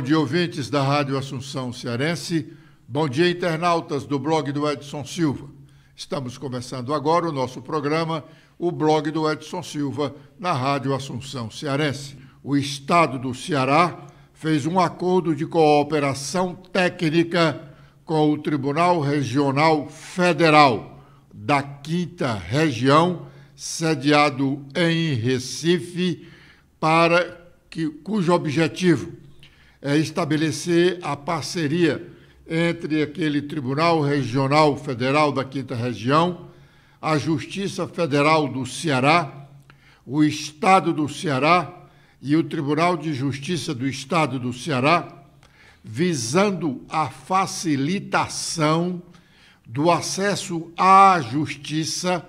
dia, ouvintes da Rádio Assunção Cearense. Bom dia, internautas do blog do Edson Silva. Estamos começando agora o nosso programa, o blog do Edson Silva, na Rádio Assunção Cearense. O Estado do Ceará fez um acordo de cooperação técnica com o Tribunal Regional Federal da 5ª Região, sediado em Recife, cujo objetivo é estabelecer a parceria entre aquele Tribunal Regional Federal da 5ª Região, a Justiça Federal do Ceará, o Estado do Ceará e o Tribunal de Justiça do Estado do Ceará, visando a facilitação do acesso à justiça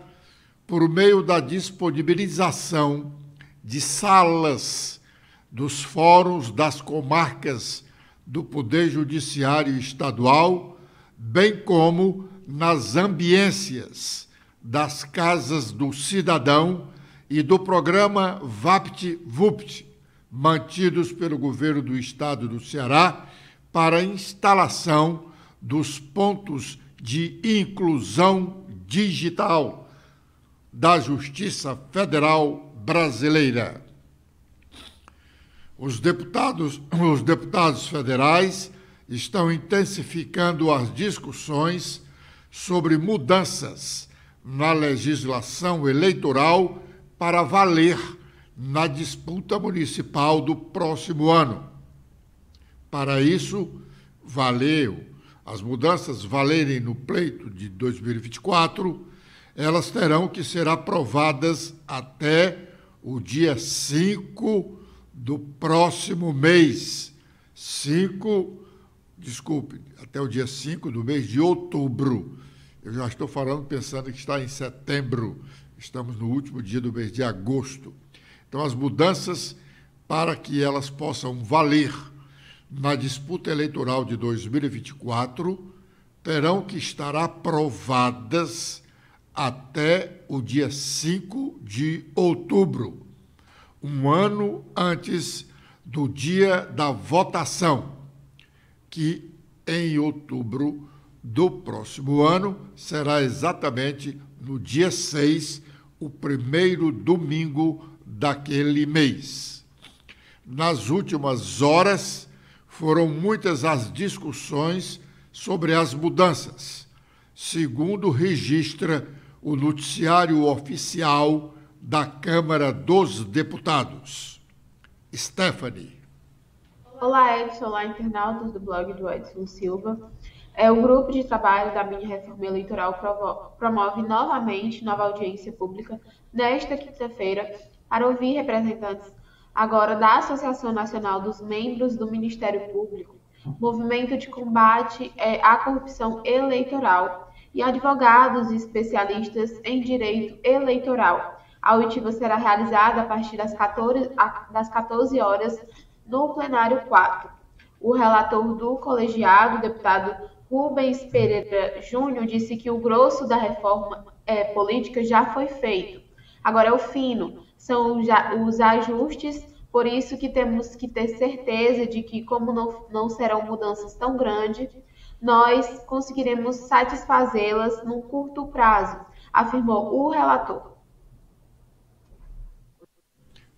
por meio da disponibilização de salas dos fóruns das comarcas do Poder Judiciário Estadual, bem como nas ambiências das Casas do Cidadão e do programa VaptVupt, mantidos pelo governo do Estado do Ceará para a instalação dos pontos de inclusão digital da Justiça Federal Brasileira. Os deputados federais estão intensificando as discussões sobre mudanças na legislação eleitoral para valer na disputa municipal do próximo ano. Para isso, as mudanças valerem no pleito de 2024, elas terão que ser aprovadas até o dia 5 do próximo mês. Até o dia 5 do mês de outubro. Eu já estou pensando que está em setembro. Estamos no último dia do mês de agosto. Então, as mudanças, para que elas possam valer na disputa eleitoral de 2024, terão que estar aprovadas até o dia 5 de outubro, um ano antes do dia da votação, que em outubro do próximo ano será exatamente no dia 6, o primeiro domingo daquele mês. Nas últimas horas, foram muitas as discussões sobre as mudanças, segundo registra o noticiário oficial da Câmara dos Deputados. Stephanie. Olá, Edson. Olá, internautas do blog do Edson Silva. O grupo de trabalho da mini-reforma eleitoral promove novamente nova audiência pública nesta quinta-feira para ouvir representantes agora da Associação Nacional dos Membros do Ministério Público, Movimento de Combate à Corrupção Eleitoral e advogados e especialistas em direito eleitoral. A oitiva será realizada a partir das 14 horas no plenário 4. O relator do colegiado, o deputado Rubens Pereira Júnior, disse que o grosso da reforma política já foi feito. Agora é o fino, são os ajustes, por isso que temos que ter certeza de que, como não serão mudanças tão grandes, nós conseguiremos satisfazê-las num curto prazo, afirmou o relator.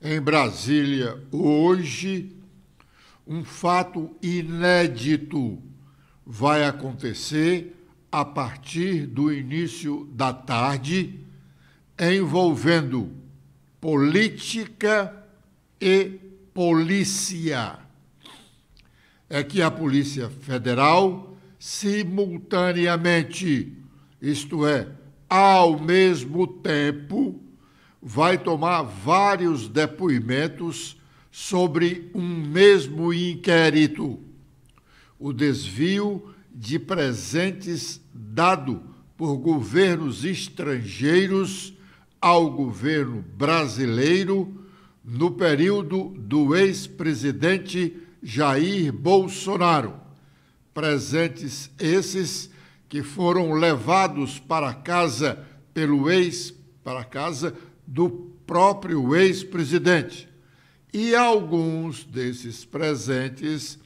Em Brasília, hoje, um fato inédito vai acontecer a partir do início da tarde, envolvendo política e polícia. É que a Polícia Federal, simultaneamente, isto é, ao mesmo tempo, vai tomar vários depoimentos sobre um mesmo inquérito: o desvio de presentes dado por governos estrangeiros ao governo brasileiro no período do ex-presidente Jair Bolsonaro. Presentes esses que foram levados para casa do próprio ex-presidente. E alguns desses presentes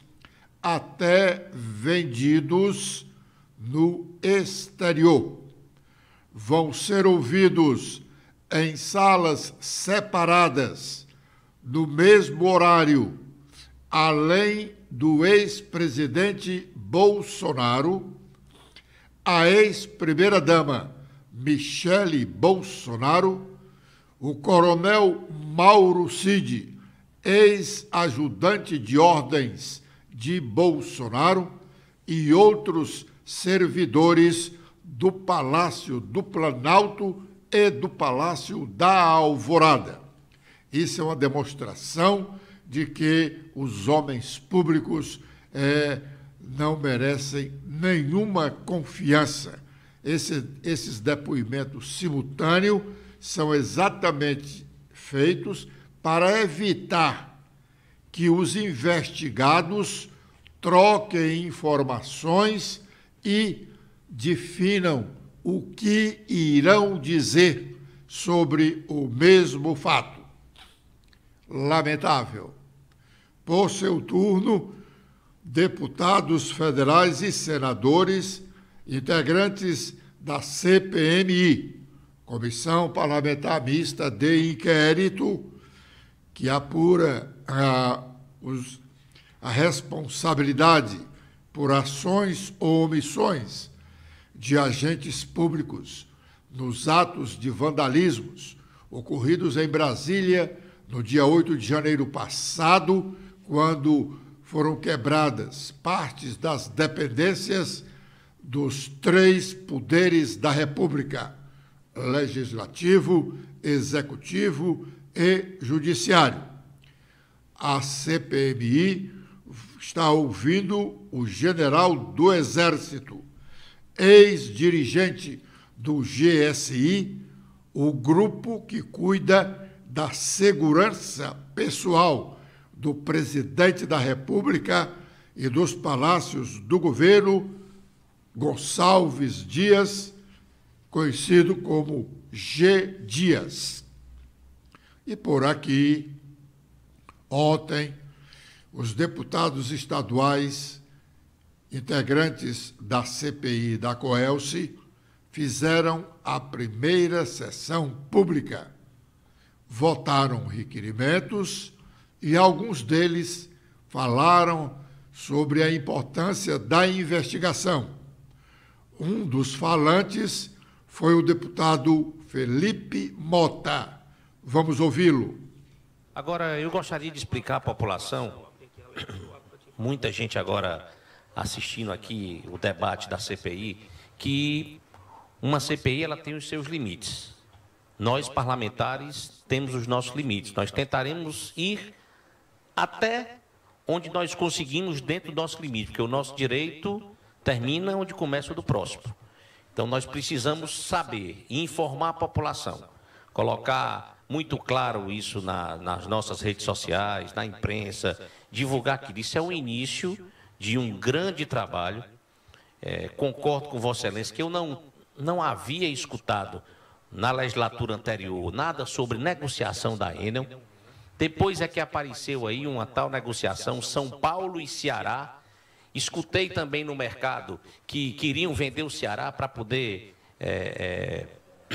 até vendidos no exterior. Vão ser ouvidos em salas separadas, no mesmo horário, além do ex-presidente Bolsonaro, a ex-primeira-dama Michele Bolsonaro, o coronel Mauro Cid, ex-ajudante de ordens de Bolsonaro, e outros servidores do Palácio do Planalto e do Palácio da Alvorada. Isso é uma demonstração de que os homens públicos não merecem nenhuma confiança. Esses depoimentos simultâneos são exatamente feitos para evitar que os investigados troquem informações e definam o que irão dizer sobre o mesmo fato. Lamentável. Por seu turno, deputados federais e senadores, integrantes da CPMI, Comissão Parlamentar Mista de Inquérito, que apura a responsabilidade por ações ou omissões de agentes públicos nos atos de vandalismos ocorridos em Brasília no dia 8 de janeiro passado, quando foram quebradas partes das dependências dos 3 poderes da República: Legislativo, Executivo e Judiciário. A CPMI está ouvindo o general do Exército, ex-dirigente do GSI, o grupo que cuida da segurança pessoal do presidente da República e dos palácios do governo, Gonçalves Dias, conhecido como G. Dias. E por aqui, ontem, os deputados estaduais, integrantes da CPI da COELCE, fizeram a primeira sessão pública. Votaram requerimentos e alguns deles falaram sobre a importância da investigação. Um dos falantes foi o deputado Felipe Mota. Vamos ouvi-lo. Agora, eu gostaria de explicar à população, muita gente agora assistindo aqui o debate da CPI, que uma CPI ela tem os seus limites. Nós, parlamentares, temos os nossos limites. Nós tentaremos ir até onde nós conseguimos dentro do nosso limite, porque o nosso direito termina onde começa o do próximo. Então, nós precisamos saber e informar a população, colocar muito claro isso nas nossas redes sociais, na imprensa, divulgar que isso é o início de um grande trabalho. Concordo com Vossa Excelência que eu não havia escutado na legislatura anterior nada sobre negociação da Enel. Depois é que apareceu aí uma tal negociação São Paulo e Ceará. Escutei também no mercado que queriam vender o Ceará para poder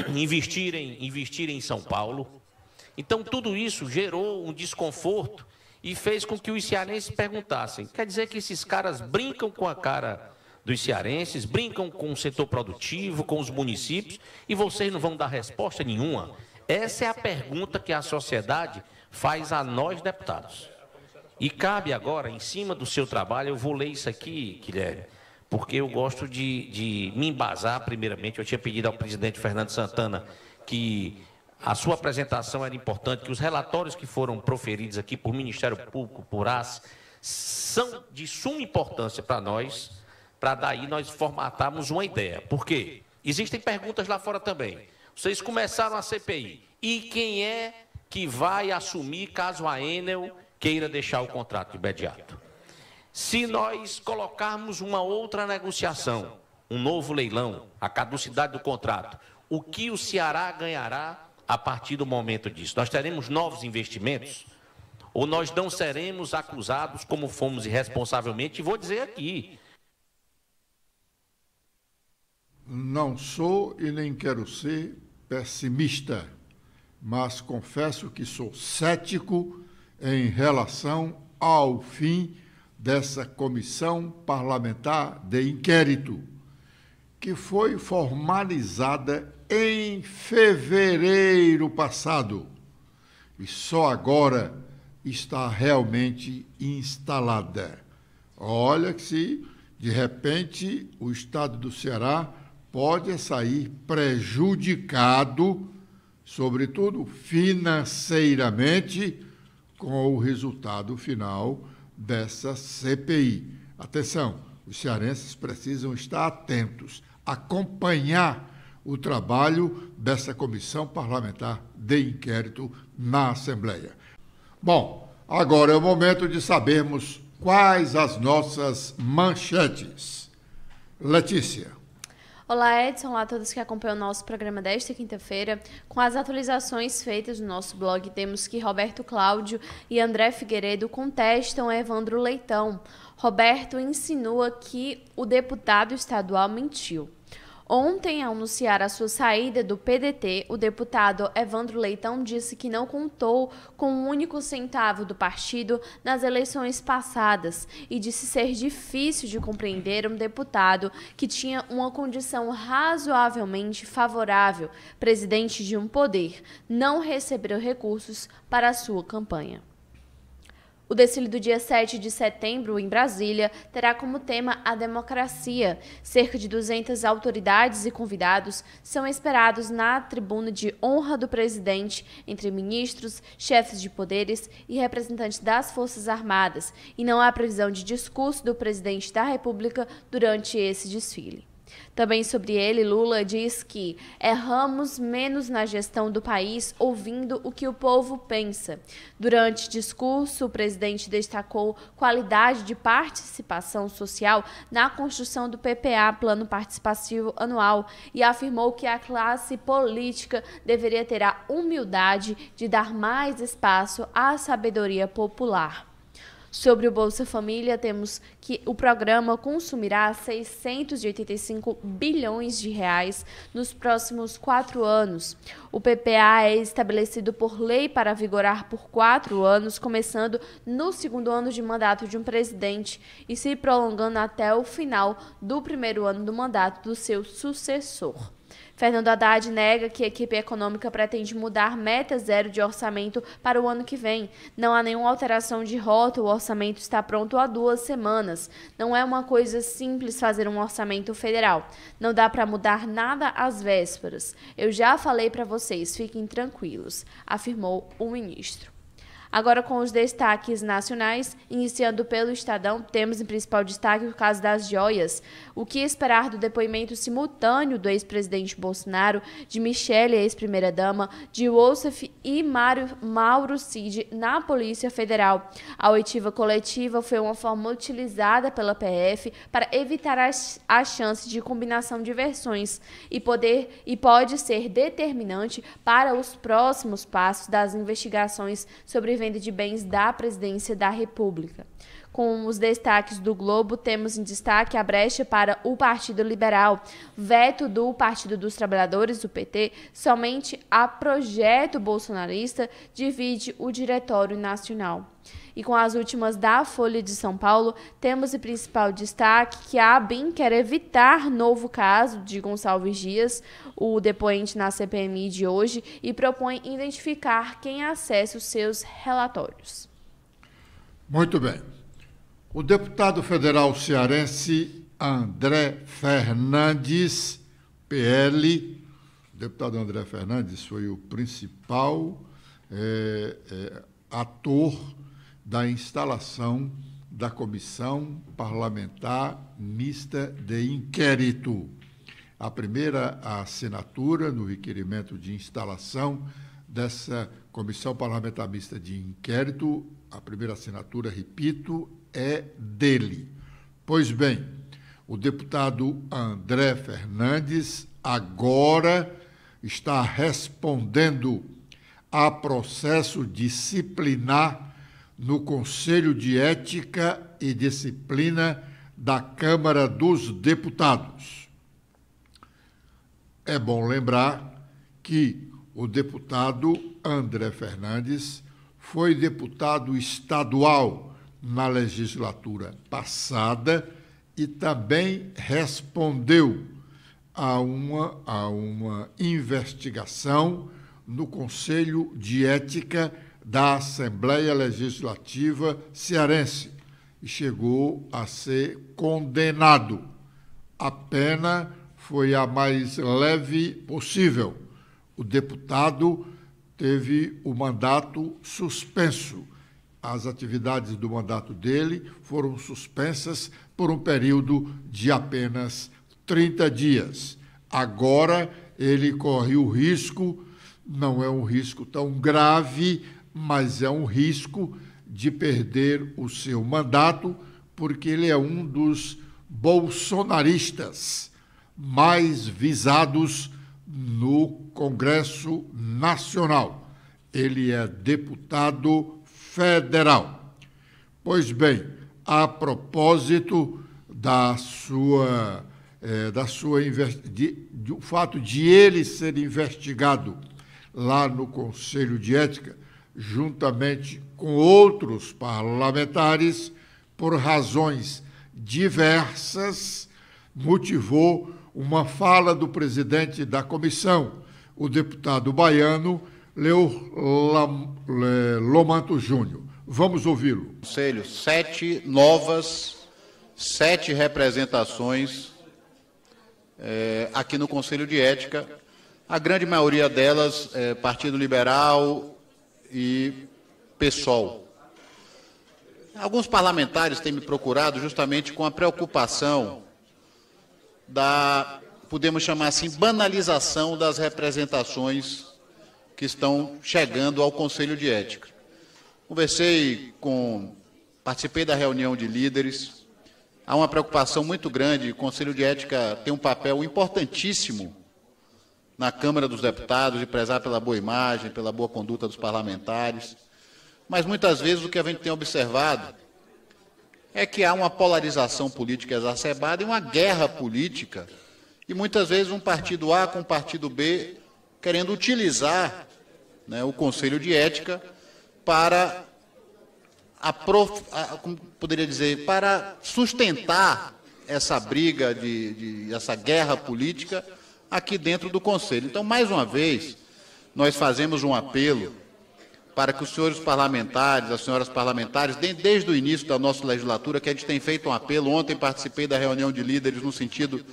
investir em São Paulo. Então, tudo isso gerou um desconforto e fez com que os cearenses perguntassem: quer dizer que esses caras brincam com a cara dos cearenses, brincam com o setor produtivo, com os municípios, e vocês não vão dar resposta nenhuma? Essa é a pergunta que a sociedade faz a nós, deputados. E cabe agora, em cima do seu trabalho, eu vou ler isso aqui, Guilherme, porque eu gosto de me embasar, primeiramente. Eu tinha pedido ao presidente Fernando Santana que a sua apresentação era importante, que os relatórios que foram proferidos aqui por Ministério Público, por AS, são de suma importância para nós, para daí nós formatarmos uma ideia. Por quê? Existem perguntas lá fora também. Vocês começaram a CPI. E quem é que vai assumir caso a Enel queira deixar o contrato imediato? Se nós colocarmos uma outra negociação, um novo leilão, a caducidade do contrato, o que o Ceará ganhará a partir do momento disso? Nós teremos novos investimentos? ou nós não seremos acusados como fomos irresponsavelmente, e vou dizer aqui. Não sou e nem quero ser pessimista, mas confesso que sou cético em relação ao fim dessa comissão parlamentar de inquérito, que foi formalizada em fevereiro passado e só agora está realmente instalada. Olha que se, de repente, o Estado do Ceará pode sair prejudicado, sobretudo financeiramente, com o resultado final dessa CPI. Atenção, os cearenses precisam estar atentos, acompanhar o trabalho dessa comissão parlamentar de inquérito na Assembleia. Bom, agora é o momento de sabermos quais as nossas manchetes. Letícia. Olá, Edson. Olá a todos que acompanham o nosso programa desta quinta-feira. Com as atualizações feitas no nosso blog, temos que Roberto Cláudio e André Figueiredo contestam Evandro Leitão. Roberto insinua que o deputado estadual mentiu. Ontem, ao anunciar a sua saída do PDT, o deputado Evandro Leitão disse que não contou com um único centavo do partido nas eleições passadas e disse ser difícil de compreender um deputado que tinha uma condição razoavelmente favorável, presidente de um poder, não receber recursos para a sua campanha. O desfile do dia 7 de setembro, em Brasília, terá como tema a democracia. Cerca de 200 autoridades e convidados são esperados na tribuna de honra do presidente, entre ministros, chefes de poderes e representantes das Forças Armadas, e não há previsão de discurso do presidente da República durante esse desfile. Também sobre ele, Lula diz que erramos menos na gestão do país ouvindo o que o povo pensa. Durante discurso, o presidente destacou qualidade de participação social na construção do PPA, Plano Participativo Anual, e afirmou que a classe política deveria ter a humildade de dar mais espaço à sabedoria popular. Sobre o Bolsa Família, temos que o programa consumirá 685 bilhões de reais nos próximos 4 anos. O PPA é estabelecido por lei para vigorar por 4 anos, começando no segundo ano de mandato de um presidente e se prolongando até o final do primeiro ano do mandato do seu sucessor. Fernando Haddad nega que a equipe econômica pretende mudar meta zero de orçamento para o ano que vem. Não há nenhuma alteração de rota, o orçamento está pronto há 2 semanas. Não é uma coisa simples fazer um orçamento federal. Não dá para mudar nada às vésperas. Eu já falei para vocês, fiquem tranquilos, afirmou o ministro. Agora com os destaques nacionais, iniciando pelo Estadão, temos em principal destaque o caso das joias. O que esperar do depoimento simultâneo do ex-presidente Bolsonaro, de Michele, ex-primeira-dama, de Wossef e Mauro Cid na Polícia Federal? A oitiva coletiva foi uma forma utilizada pela PF para evitar a chance de combinação de versões e pode ser determinante para os próximos passos das investigações sobre venda de bens da Presidência da República. Com os destaques do Globo, temos em destaque a brecha para o Partido Liberal, veto do Partido dos Trabalhadores, o PT, somente a projeto bolsonarista divide o Diretório Nacional. E com as últimas da Folha de São Paulo, temos em principal destaque que a ABIN quer evitar novo caso de Gonçalves Dias, o depoente na CPMI de hoje, e propõe identificar quem acessa os seus relatórios. Muito bem. O deputado federal cearense André Fernandes, PL, o deputado André Fernandes foi o principal ator da instalação da Comissão Parlamentar Mista de Inquérito. A primeira assinatura no requerimento de instalação dessa Comissão Parlamentar Mista de Inquérito, a primeira assinatura, repito, é dele. Pois bem, o deputado André Fernandes agora está respondendo a processo disciplinar no Conselho de Ética e Disciplina da Câmara dos Deputados. É bom lembrar que o deputado André Fernandes foi deputado estadual na legislatura passada e também respondeu a uma investigação no Conselho de Ética da Assembleia Legislativa Cearense e chegou a ser condenado. A pena foi a mais leve possível. O deputado teve o mandato suspenso. As atividades do mandato dele foram suspensas por um período de apenas 30 dias. Agora ele corre o risco, não é um risco tão grave, mas é um risco de perder o seu mandato, porque ele é um dos bolsonaristas mais visados no Congresso Nacional. Ele é deputado federal. Pois bem, a propósito do fato de ele ser investigado lá no Conselho de Ética, juntamente com outros parlamentares, por razões diversas, motivou uma fala do presidente da comissão, o deputado baiano Lomanto Júnior. Vamos ouvi-lo. Conselho, 7 representações aqui no Conselho de Ética, a grande maioria delas Partido Liberal e PSOL. Alguns parlamentares têm me procurado justamente com a preocupação podemos chamar assim, banalização das representações que estão chegando ao Conselho de Ética. Participei da reunião de líderes, há uma preocupação muito grande, o Conselho de Ética tem um papel importantíssimo na Câmara dos Deputados, de prezar pela boa imagem, pela boa conduta dos parlamentares, mas muitas vezes o que a gente tem observado é que há uma polarização política exacerbada e uma guerra política, e muitas vezes um partido A com um partido B querendo utilizar, né, o Conselho de Ética para, como poderia dizer, para sustentar essa briga, essa guerra política aqui dentro do Conselho. Então, mais uma vez, nós fazemos um apelo para que os senhores parlamentares, as senhoras parlamentares, desde o início da nossa legislatura, que a gente tem feito um apelo, ontem participei da reunião de líderes no sentido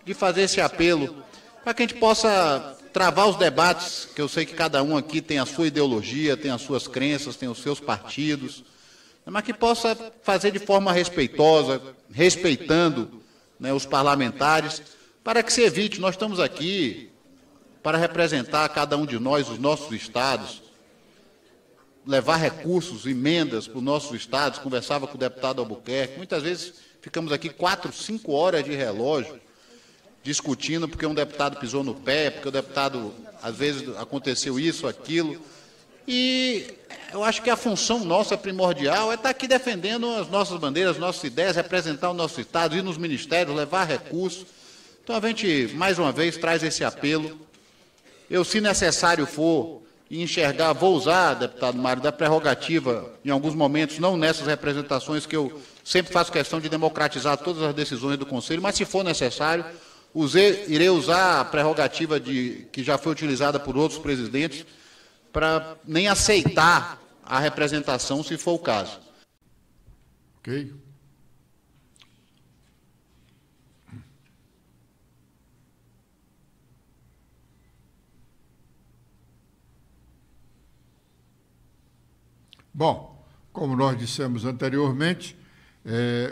de fazer esse apelo, para que a gente possa travar os debates, que eu sei que cada um aqui tem a sua ideologia, tem as suas crenças, tem os seus partidos, mas que possa fazer de forma respeitosa, respeitando, né, os parlamentares, para que se evite, nós estamos aqui para representar cada um de nós, os nossos estados, levar recursos, emendas para os nossos estados, conversava com o deputado Albuquerque, muitas vezes ficamos aqui 4, 5 horas de relógio, discutindo porque um deputado pisou no pé, porque o deputado, às vezes, aconteceu isso, aquilo, e eu acho que a função nossa primordial é estar aqui defendendo as nossas bandeiras, as nossas ideias, representar o nosso estado, ir nos ministérios, levar recursos. Então, a gente, mais uma vez, traz esse apelo. Eu, se necessário for, e enxergar, vou usar, deputado Mário, da prerrogativa, em alguns momentos, não nessas representações, que eu sempre faço questão de democratizar todas as decisões do Conselho, mas, se for necessário, irei usar a prerrogativa que já foi utilizada por outros presidentes, para nem aceitar a representação, se for o caso. Ok. Bom, como nós dissemos anteriormente,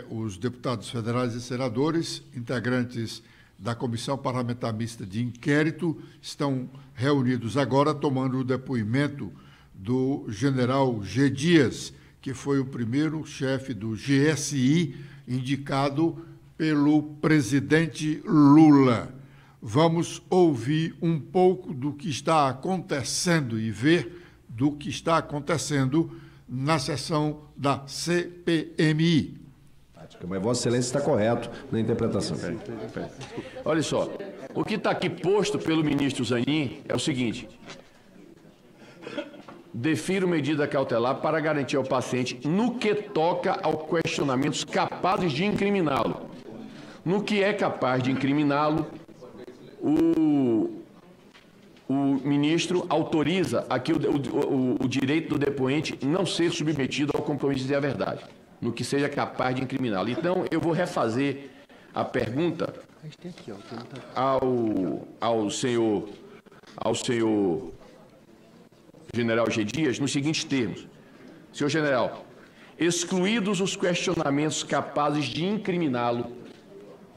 os deputados federais e senadores, integrantes da Comissão Parlamentar Mista de Inquérito, estão reunidos agora tomando o depoimento do general G. Dias, que foi o primeiro chefe do GSI indicado pelo presidente Lula. Vamos ouvir um pouco do que está acontecendo e ver do que está acontecendo na sessão da CPMI. Mas Vossa Excelência está correto na interpretação. Olha só, o que está aqui posto pelo ministro Zanin é o seguinte: defiro medida cautelar para garantir ao paciente no que toca ao questionamentos capazes de incriminá-lo. No que é capaz de incriminá-lo, o ministro autoriza aqui o direito do depoente não ser submetido ao compromisso de dizer a verdade, no que seja capaz de incriminá-lo. Então, eu vou refazer a pergunta ao senhor general G. Dias nos seguintes termos. Senhor general, excluídos os questionamentos capazes de incriminá-lo,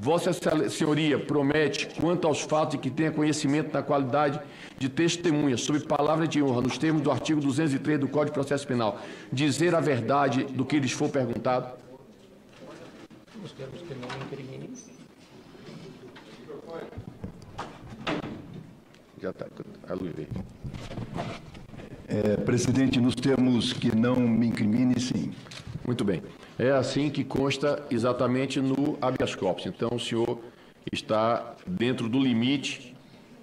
Vossa Senhoria promete, quanto aos fatos de que tenha conhecimento da qualidade de testemunha, sob palavra de honra, nos termos do artigo 203 do Código de Processo Penal, dizer a verdade do que lhes for perguntado? Nos termos que não incriminem. Já está, a luz verde. Presidente, nos termos que não me incrimine, sim. Muito bem. É assim que consta exatamente no habeas corpus. Então, o senhor está dentro do limite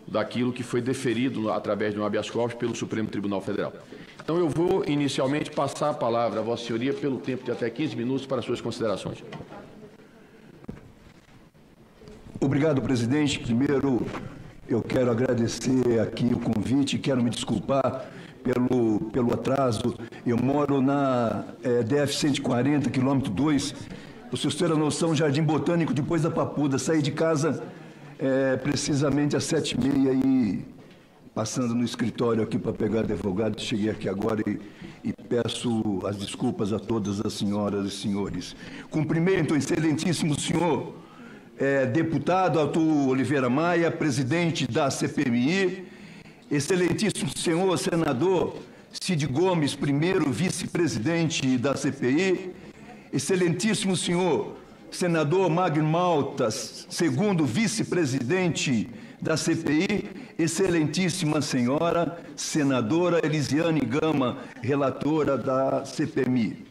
daquilo que foi deferido através de um habeas corpus pelo Supremo Tribunal Federal. Então, eu vou inicialmente passar a palavra a Vossa Senhoria pelo tempo de até 15 minutos para suas considerações. Obrigado, presidente. Primeiro, eu quero agradecer aqui o convite, quero me desculpar pelo atraso. Eu moro na DF 140, quilômetro 2. Para vocês terem a noção, Jardim Botânico, depois da Papuda. Saí de casa precisamente às 7h30 e passando no escritório aqui para pegar advogado. Cheguei aqui agora e peço as desculpas a todas as senhoras e senhores. Cumprimento o excelentíssimo senhor deputado Arthur Oliveira Maia, presidente da CPMI, excelentíssimo senhor senador Cid Gomes, primeiro vice-presidente da CPI, excelentíssimo senhor senador Magno Malta, segundo vice-presidente da CPI, excelentíssima senhora senadora Elisiane Gama, relatora da CPMI.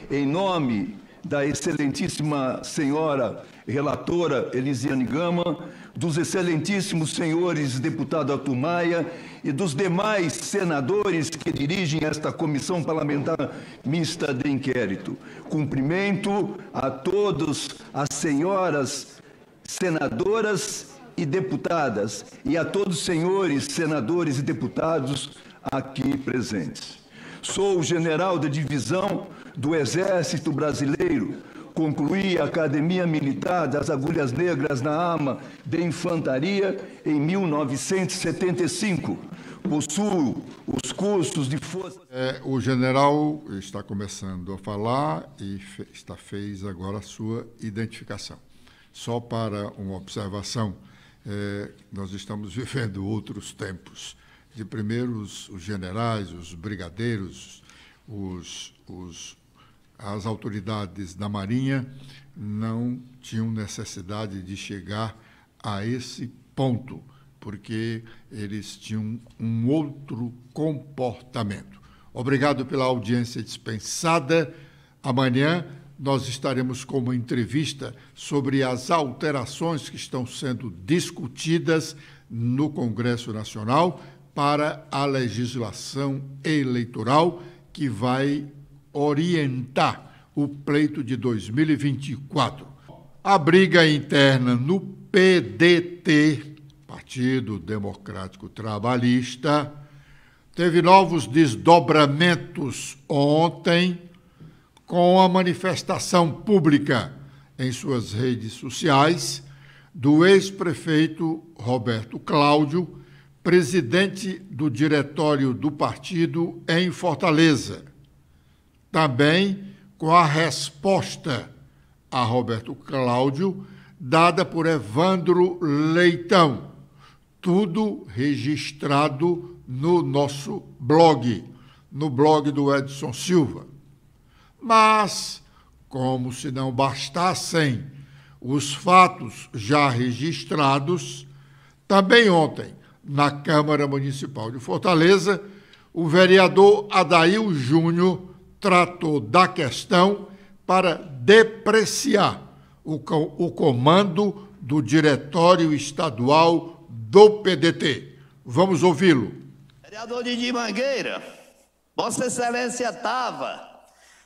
Em nome da excelentíssima senhora relatora Elisiane Gama, dos excelentíssimos senhores deputado Arthur Maia e dos demais senadores que dirigem esta comissão parlamentar mista de inquérito. Cumprimento a todos as senhoras senadoras e deputadas e a todos os senhores senadores e deputados aqui presentes. Sou o general da divisão do Exército Brasileiro, concluí a Academia Militar das Agulhas Negras na Arma de Infantaria em 1975. Possuo os cursos de força... O general está começando a falar e fez agora a sua identificação. Só para uma observação, nós estamos vivendo outros tempos. De primeiro, os generais, os brigadeiros, as autoridades da Marinha não tinham necessidade de chegar a esse ponto, porque eles tinham um outro comportamento. Obrigado pela audiência dispensada. Amanhã nós estaremos com uma entrevista sobre as alterações que estão sendo discutidas no Congresso Nacional para a legislação eleitoral que vai orientar o pleito de 2024. A briga interna no PDT, Partido Democrático Trabalhista, teve novos desdobramentos ontem com a manifestação pública em suas redes sociais do ex-prefeito Roberto Cláudio, presidente do diretório do partido em Fortaleza. Também com a resposta a Roberto Cláudio, dada por Evandro Leitão. Tudo registrado no nosso blog, no blog do Edson Silva. Mas, como se não bastassem os fatos já registrados, também ontem, na Câmara Municipal de Fortaleza, o vereador Adail Júnior tratou da questão para depreciar o comando do Diretório Estadual do PDT. Vamos ouvi-lo. Vereador Didi Mangueira, Vossa Excelência estava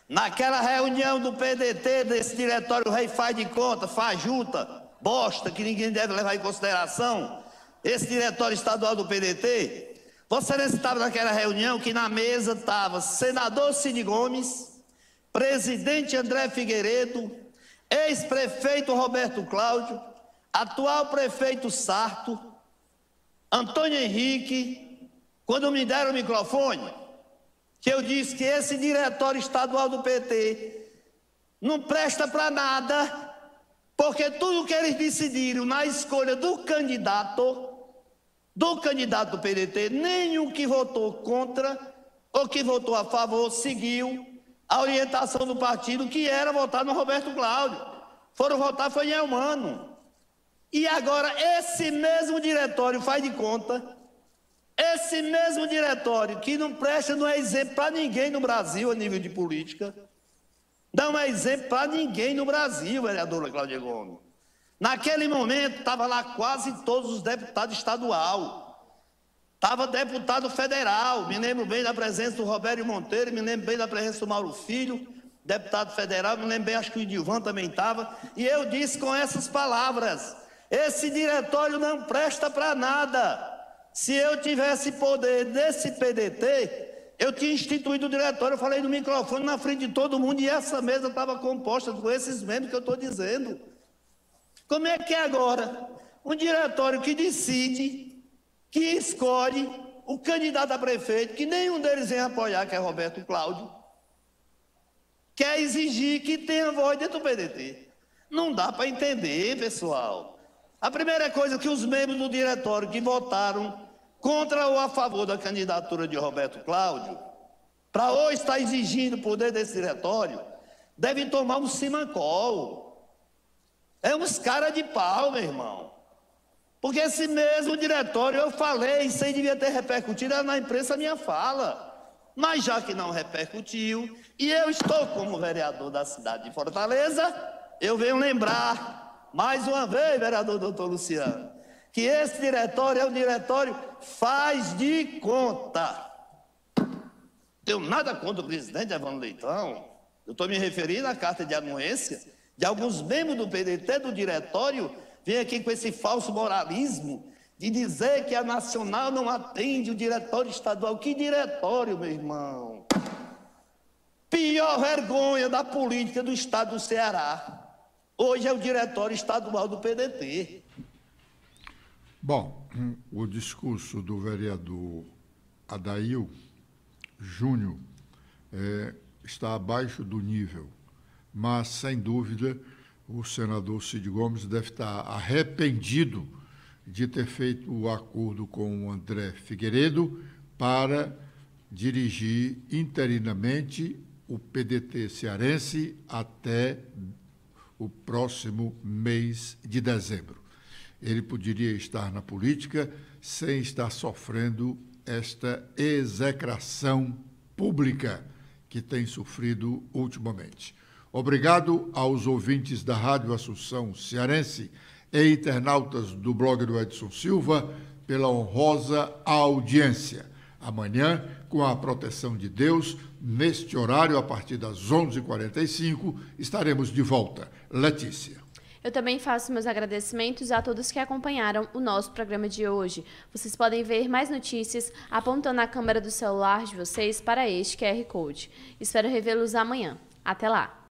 naquela reunião do PDT, desse diretório rei faz de conta, fajuta, bosta, que ninguém deve levar em consideração, esse diretório estadual do PDT. Vossa Excelência estava naquela reunião que na mesa estava senador Cid Gomes, presidente André Figueiredo, ex-prefeito Roberto Cláudio, atual prefeito Sarto, Antônio Henrique. Quando me deram o microfone, que eu disse que esse diretório estadual do PT não presta para nada, porque tudo que eles decidiram na escolha do candidato do PDT, nenhum que votou contra ou que votou a favor seguiu a orientação do partido, que era votar no Roberto Cláudio. Foram votar foi em Elmano. E agora esse mesmo diretório faz de conta, esse mesmo diretório que não presta, não é exemplo para ninguém no Brasil a nível de política, não é exemplo para ninguém no Brasil, vereadora Cláudia Gomes. Naquele momento estava lá quase todos os deputados estadual, estava deputado federal, me lembro bem da presença do Roberto Monteiro, me lembro bem da presença do Mauro Filho, deputado federal, me lembro bem, acho que o Dilvan também estava, e eu disse com essas palavras: esse diretório não presta para nada. Se eu tivesse poder desse PDT, eu tinha instituído o diretório. Eu falei no microfone na frente de todo mundo, e essa mesa estava composta com esses membros que eu estou dizendo. Como é que é agora um diretório que decide, que escolhe o candidato a prefeito, que nenhum deles vem apoiar, que é Roberto Cláudio, quer exigir que tenha voz dentro do PDT? Não dá para entender, pessoal. A primeira coisa que os membros do diretório que votaram contra ou a favor da candidatura de Roberto Cláudio, para hoje estar exigindo o poder desse diretório, devem tomar um simancol. É uns cara de pau, meu irmão. Porque esse mesmo diretório, eu falei, isso aí devia ter repercutido na imprensa a minha fala. Mas já que não repercutiu, e eu estou como vereador da cidade de Fortaleza, eu venho lembrar, mais uma vez, vereador doutor Luciano, que esse diretório é um diretório faz de conta. Tenho nada contra o presidente Evandro Leitão. Eu estou me referindo à carta de anuência de alguns membros do PDT, do diretório, vem aqui com esse falso moralismo de dizer que a Nacional não atende o diretório estadual. Que diretório, meu irmão? Pior vergonha da política do estado do Ceará. Hoje é o diretório estadual do PDT. Bom, o discurso do vereador Adail Júnior está abaixo do nível, mas, sem dúvida, o senador Cid Gomes deve estar arrependido de ter feito o acordo com o André Figueiredo para dirigir interinamente o PDT cearense até o próximo mês de dezembro. Ele poderia estar na política sem estar sofrendo esta execração pública que tem sofrido ultimamente. Obrigado aos ouvintes da Rádio Assunção Cearense e internautas do blog do Edson Silva pela honrosa audiência. Amanhã, com a proteção de Deus, neste horário, a partir das 11h45, estaremos de volta. Letícia. Eu também faço meus agradecimentos a todos que acompanharam o nosso programa de hoje. Vocês podem ver mais notícias apontando a câmera do celular de vocês para este QR Code. Espero revê-los amanhã. Até lá!